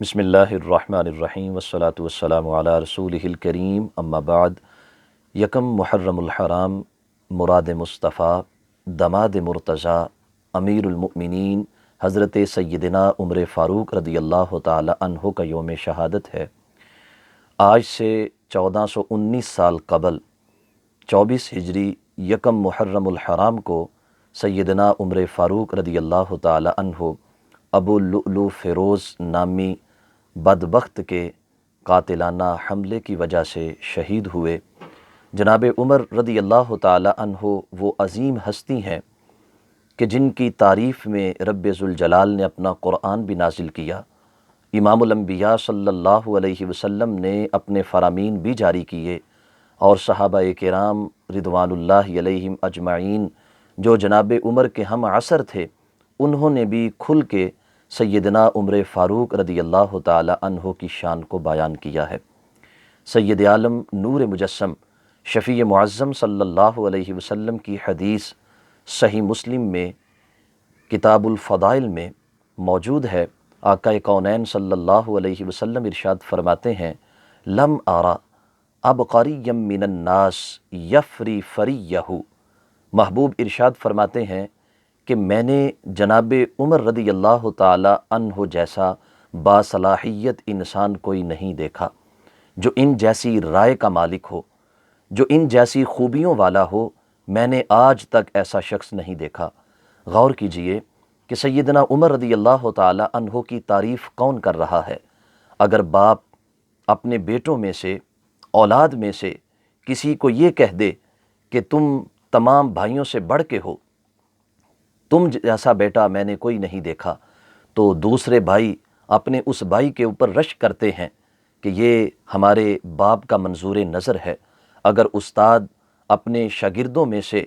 بسم اللہ الرحمن الرحیم والصلاة والسلام علی رسولہ الکریم اما بعد۔ یکم محرم الحرام، مراد مصطفی، دماد مرتضیٰ، امیر المؤمنین حضرت سیدنا عمر فاروق رضی اللہ تعالی عنہ کا یوم شہادت ہے۔ آج سے 1419 سال قبل 24 ہجری یکم محرم الحرام کو سیدنا عمر فاروق رضی اللہ تعالی عنہ ابو لؤلؤ فیروز نامی بدبخت کے قاتلانہ حملے کی وجہ سے شہید ہوئے۔ جناب عمر رضی اللہ تعالی عنہ وہ عظیم ہستی ہیں کہ جن کی تعریف میں رب ذوالجلال نے اپنا قرآن بھی نازل کیا، امام الانبیاء صلی اللہ علیہ وسلم نے اپنے فرامین بھی جاری کیے، اور صحابہ کرام رضوان اللہ علیہم اجمعین جو جناب عمر کے ہم عصر تھے، انہوں نے بھی کھل کے سیدنا عمر فاروق رضی اللہ تعالی عنہ کی شان کو بیان کیا ہے۔ سید عالم نور مجسم شفیع معظم صلی اللہ علیہ وسلم کی حدیث صحیح مسلم میں کتاب الفضائل میں موجود ہے۔ آقا کونین صلی اللہ علیہ وسلم ارشاد فرماتے ہیں، لم آرا ابقری من الناس یفری فریہ۔ محبوب ارشاد فرماتے ہیں کہ میں نے جناب عمر رضی اللہ تعالی عنہ جیسا باصلاحیت انسان کوئی نہیں دیکھا، جو ان جیسی رائے کا مالک ہو، جو ان جیسی خوبیوں والا ہو۔ میں نے آج تک ایسا شخص نہیں دیکھا۔ غور کیجئے کہ سیدنا عمر رضی اللہ تعالی عنہ کی تعریف کون کر رہا ہے؟ اگر باپ اپنے بیٹوں میں سے، اولاد میں سے کسی کو یہ کہہ دے کہ تم تمام بھائیوں سے بڑھ کے ہو، تم جیسا بیٹا میں نے کوئی نہیں دیکھا، تو دوسرے بھائی اپنے اس بھائی کے اوپر رشک کرتے ہیں کہ یہ ہمارے باپ کا منظور نظر ہے۔ اگر استاد اپنے شاگردوں میں سے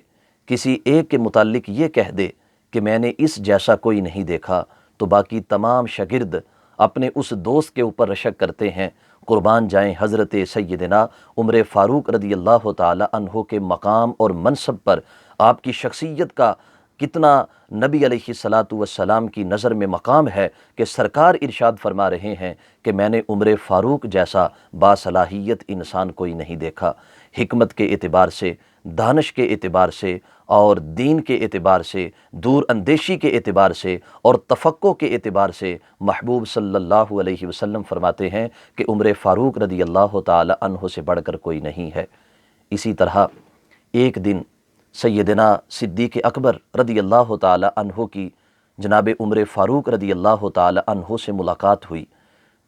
کسی ایک کے متعلق یہ کہہ دے کہ میں نے اس جیسا کوئی نہیں دیکھا، تو باقی تمام شاگرد اپنے اس دوست کے اوپر رشک کرتے ہیں۔ قربان جائیں حضرت سیدنا عمر فاروق رضی اللہ تعالی عنہ کے مقام اور منصب پر، آپ کی شخصیت کا کتنا نبی علیہ السلام کی نظر میں مقام ہے کہ سرکار ارشاد فرما رہے ہیں کہ میں نے عمر فاروق جیسا باصلاحیت انسان کوئی نہیں دیکھا۔ حکمت کے اعتبار سے، دانش کے اعتبار سے، اور دین کے اعتبار سے، دور اندیشی کے اعتبار سے، اور تفقع کے اعتبار سے محبوب صلی اللہ علیہ وسلم فرماتے ہیں کہ عمر فاروق رضی اللہ تعالی عنہ سے بڑھ کر کوئی نہیں ہے۔ اسی طرح ایک دن سیدنا صدیق اکبر رضی اللہ تعالی عنہ کی جناب عمر فاروق رضی اللہ تعالی عنہ سے ملاقات ہوئی،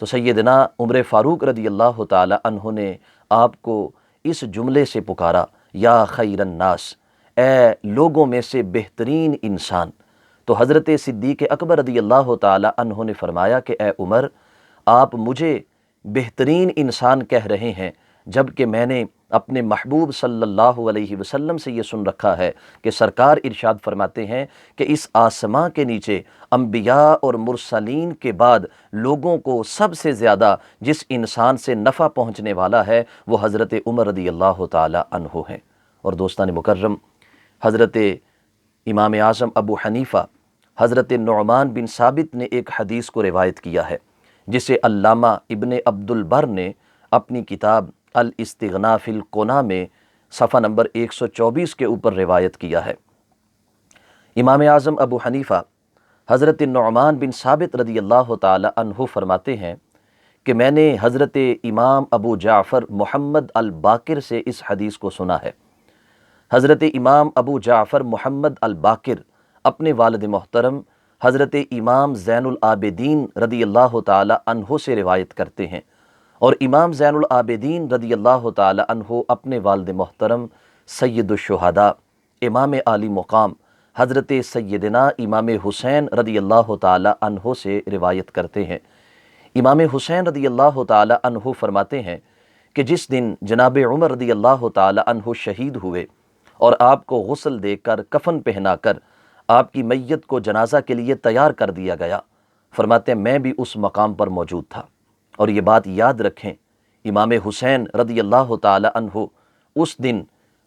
تو سیدنا عمر فاروق رضی اللہ تعالی عنہ نے آپ کو اس جملے سے پکارا، یا خیر الناس، اے لوگوں میں سے بہترین انسان۔ تو حضرت صدیق اکبر رضی اللہ تعالی عنہ نے فرمایا کہ اے عمر، آپ مجھے بہترین انسان کہہ رہے ہیں، جبکہ میں نے اپنے محبوب صلی اللہ علیہ وسلم سے یہ سن رکھا ہے کہ سرکار ارشاد فرماتے ہیں کہ اس آسماں کے نیچے انبیاء اور مرسلین کے بعد لوگوں کو سب سے زیادہ جس انسان سے نفع پہنچنے والا ہے وہ حضرت عمر رضی اللہ تعالی عنہ ہیں۔ اور دوستان مکرم، حضرت امام اعظم ابو حنیفہ حضرت نعمان بن ثابت نے ایک حدیث کو روایت کیا ہے، جسے علامہ ابن عبد البر نے اپنی کتاب الاستغناء فی القناء میں صفحہ نمبر 124 کے اوپر روایت کیا ہے۔ امام اعظم ابو حنیفہ حضرت نعمان بن ثابت رضی اللہ تعالی عنہ فرماتے ہیں کہ میں نے حضرت امام ابو جعفر محمد الباقر سے اس حدیث کو سنا ہے۔ حضرت امام ابو جعفر محمد الباقر اپنے والد محترم حضرت امام زین العابدین رضی اللہ تعالی عنہ سے روایت کرتے ہیں، اور امام زین العابدین رضی اللہ تعالی عنہ اپنے والد محترم سید الشہداء امام عالی مقام حضرت سیدنا امام حسین رضی اللہ تعالی عنہ سے روایت کرتے ہیں۔ امام حسین رضی اللہ تعالی عنہ فرماتے ہیں کہ جس دن جناب عمر رضی اللہ تعالی عنہ شہید ہوئے اور آپ کو غسل دے کر کفن پہنا کر آپ کی میت کو جنازہ کے لیے تیار کر دیا گیا، فرماتے ہیں میں بھی اس مقام پر موجود تھا۔ اور یہ بات یاد رکھیں، امام حسین رضی اللہ تعالی عنہ اس دن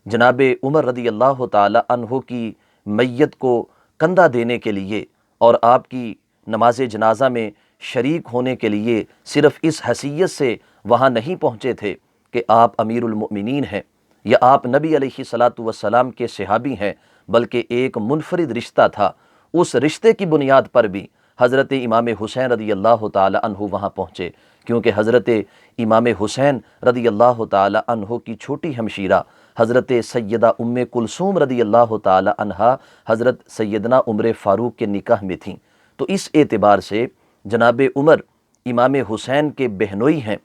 جناب عمر رضی اللہ تعالی عنہ کی میت کو کندھا دینے کے لیے اور آپ کی نماز جنازہ میں شریک ہونے کے لیے صرف اس حیثیت سے وہاں نہیں پہنچے تھے کہ آپ امیر المؤمنین ہیں یا آپ نبی علیہ الصلاۃ والسلام کے صحابی ہیں، بلکہ ایک منفرد رشتہ تھا۔ اس رشتے کی بنیاد پر بھی حضرت امام حسین رضی اللہ تعالی عنہ وہاں پہنچے، کیونکہ حضرت امام حسین رضی اللہ تعالی عنہ کی چھوٹی ہمشیرہ حضرت سیدہ ام کلثوم رضی اللہ تعالی عنہا حضرت سیدنا عمر فاروق کے نکاح میں تھیں۔ تو اس اعتبار سے جناب عمر امام حسین کے بہنوئی ہیں،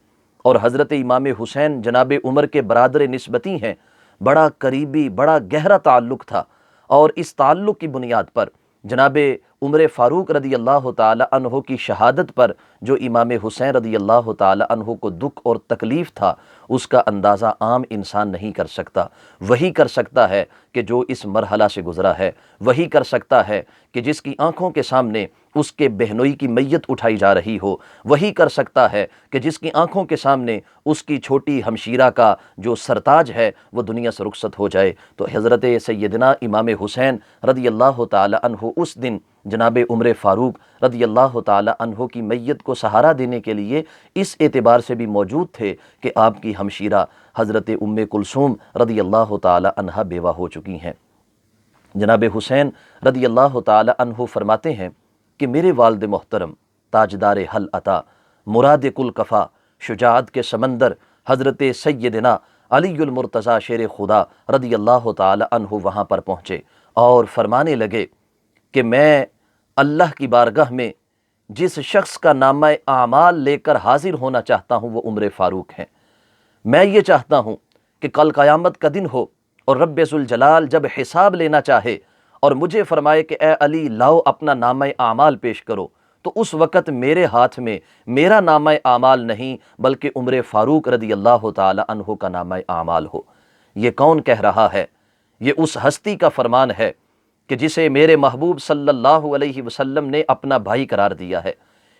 اور حضرت امام حسین جناب عمر کے برادر نسبتی ہیں۔ بڑا قریبی، بڑا گہرا تعلق تھا، اور اس تعلق کی بنیاد پر جناب عمر فاروق رضی اللہ تعالی عنہ کی شہادت پر جو امام حسین رضی اللہ تعالی عنہ کو دکھ اور تکلیف تھا، اس کا اندازہ عام انسان نہیں کر سکتا۔ وہی کر سکتا ہے کہ جو اس مرحلہ سے گزرا ہے، وہی کر سکتا ہے کہ جس کی آنکھوں کے سامنے اس کے بہنوئی کی میت اٹھائی جا رہی ہو، وہی کر سکتا ہے کہ جس کی آنکھوں کے سامنے اس کی چھوٹی ہمشیرہ کا جو سرتاج ہے وہ دنیا سے رخصت ہو جائے۔ تو حضرت سیدنا امام حسین رضی اللہ تعالی عنہ اس دن جناب عمر فاروق رضی اللہ تعالی عنہ کی میت کو سہارا دینے کے لیے اس اعتبار سے بھی موجود تھے کہ آپ کی ہمشیرہ حضرت ام کلثوم رضی اللہ تعالی عنہ بیوہ ہو چکی ہیں۔ جناب حسین رضی اللہ تعالی عنہ فرماتے ہیں کہ میرے والد محترم تاجدار حل عطا، مراد کل کفا، شجاعت کے سمندر حضرت سیدنا علی المرتضیٰ شیر خدا رضی اللہ تعالی عنہ وہاں پر پہنچے اور فرمانے لگے کہ میں اللہ کی بارگاہ میں جس شخص کا نامہ اعمال لے کر حاضر ہونا چاہتا ہوں وہ عمر فاروق ہیں۔ میں یہ چاہتا ہوں کہ کل قیامت کا دن ہو اور رب ذوالجلال جب حساب لینا چاہے اور مجھے فرمائے کہ اے علی لاؤ اپنا نامہ اعمال پیش کرو، تو اس وقت میرے ہاتھ میں میرا نامہ اعمال نہیں بلکہ عمر فاروق رضی اللہ تعالی عنہ کا نامہ اعمال ہو۔ یہ کون کہہ رہا ہے؟ یہ اس ہستی کا فرمان ہے کہ جسے میرے محبوب صلی اللہ علیہ وسلم نے اپنا بھائی قرار دیا ہے۔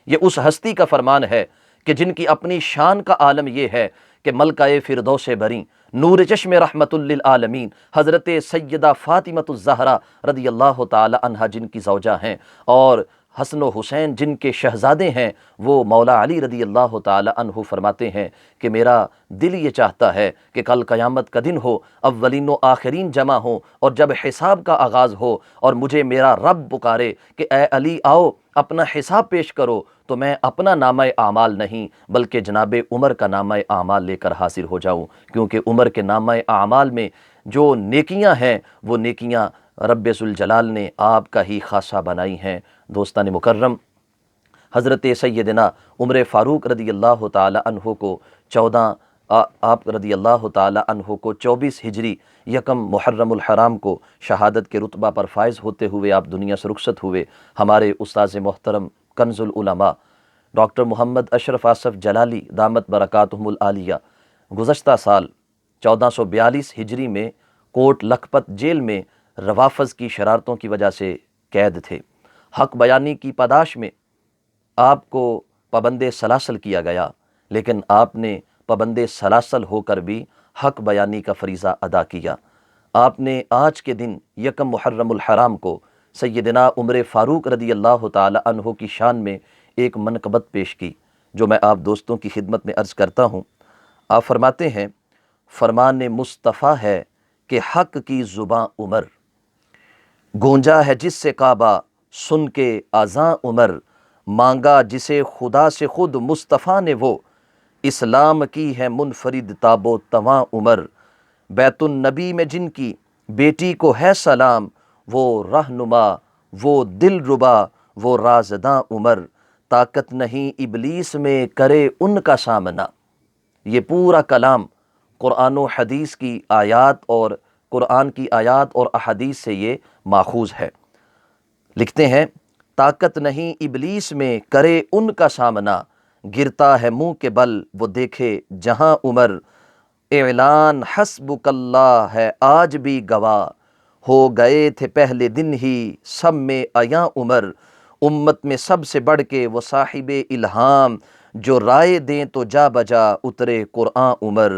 یہ اس ہستی کا فرمان ہے کہ جن کی اپنی شان کا عالم یہ ہے کہ ملکہ فردوس بری، نور چشم رحمت للعالمین حضرت سیدہ فاطمۃ الزہرا رضی اللہ تعالی عنہا جن کی زوجہ ہیں، اور حسن و حسین جن کے شہزادے ہیں، وہ مولا علی رضی اللہ تعالی عنہ فرماتے ہیں کہ میرا دل یہ چاہتا ہے کہ کل قیامت کا دن ہو، اولین و آخرین جمع ہوں، اور جب حساب کا آغاز ہو اور مجھے میرا رب پکارے کہ اے علی آؤ اپنا حساب پیش کرو، تو میں اپنا نامہ اعمال نہیں بلکہ جناب عمر کا نامہ اعمال لے کر حاضر ہو جاؤں، کیونکہ عمر کے نامہ اعمال میں جو نیکیاں ہیں وہ نیکیاں رب ذوالجلال نے آپ کا ہی خاصہ بنائی ہیں۔ دوستان مکرم، حضرت سیدنا عمر فاروق رضی اللہ تعالی عنہ کو آپ رضی اللہ تعالی عنہ کو 24 ہجری یکم محرم الحرام کو شہادت کے رتبہ پر فائز ہوتے ہوئے آپ دنیا سے رخصت ہوئے۔ ہمارے استاذ محترم کنز العلماء ڈاکٹر محمد اشرف آصف جلالی دامت برکاتہم العالیہ گزشتہ سال 1442 ہجری میں کوٹ لکھپت جیل میں روافظ کی شرارتوں کی وجہ سے قید تھے۔ حق بیانی کی پاداش میں آپ کو پابند سلاسل کیا گیا، لیکن آپ نے پابند سلاسل ہو کر بھی حق بیانی کا فریضہ ادا کیا۔ آپ نے آج کے دن یکم محرم الحرام کو سیدنا عمر فاروق رضی اللہ تعالی عنہ کی شان میں ایک منقبت پیش کی، جو میں آپ دوستوں کی خدمت میں عرض کرتا ہوں۔ آپ فرماتے ہیں فرمان مصطفی ہے کہ حق کی زباں عمر، گونجا ہے جس سے کعبہ سن کے اذاں عمر، مانگا جسے خدا سے خود مصطفیٰ نے وہ، اسلام کی ہے منفرد تاب و تواں عمر، بیت النبی میں جن کی بیٹی کو ہے سلام، وہ رہنما وہ دل ربا وہ رازداں عمر، طاقت نہیں ابلیس میں کرے ان کا سامنا۔ یہ پورا کلام قرآن و حدیث کی آیات اور قرآن کی آیات اور احادیث سے یہ ماخوذ ہے۔ لکھتے ہیں طاقت نہیں ابلیس میں کرے ان کا سامنا، گرتا ہے منہ کے بل وہ دیکھے جہاں عمر، اعلان حسبک اللہ ہے آج بھی گواہ، ہو گئے تھے پہلے دن ہی سب میں عیاں عمر، امت میں سب سے بڑھ کے وہ صاحب الہام، جو رائے دیں تو جا بجا اترے قرآن عمر،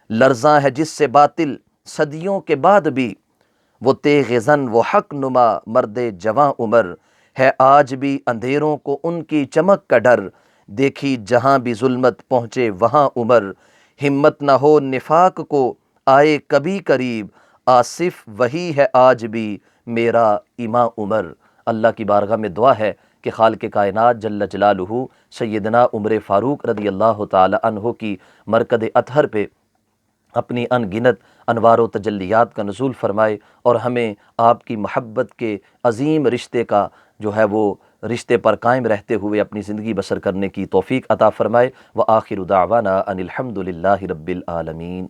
لرزاں ہے جس سے باطل صدیوں کے بعد بھی، وہ تیغ زن وہ حق نما مرد جواں عمر، ہے آج بھی اندھیروں کو ان کی چمک کا ڈر، دیکھی جہاں بھی ظلمت پہنچے وہاں عمر، ہمت نہ ہو نفاق کو آئے کبھی قریب، آصف وہی ہے آج بھی میرا امام عمر۔ اللہ کی بارگاہ میں دعا ہے کہ خالق کائنات جل جلالہ سیدنا عمر فاروق رضی اللہ تعالی عنہ کی مرکز اطہر پہ اپنی ان گنت انوار و تجلیات کا نزول فرمائے، اور ہمیں آپ کی محبت کے عظیم رشتے کا جو ہے وہ رشتے پر قائم رہتے ہوئے اپنی زندگی بسر کرنے کی توفیق عطا فرمائے۔ وآخر دعوانا ان الحمد للہ رب العالمین۔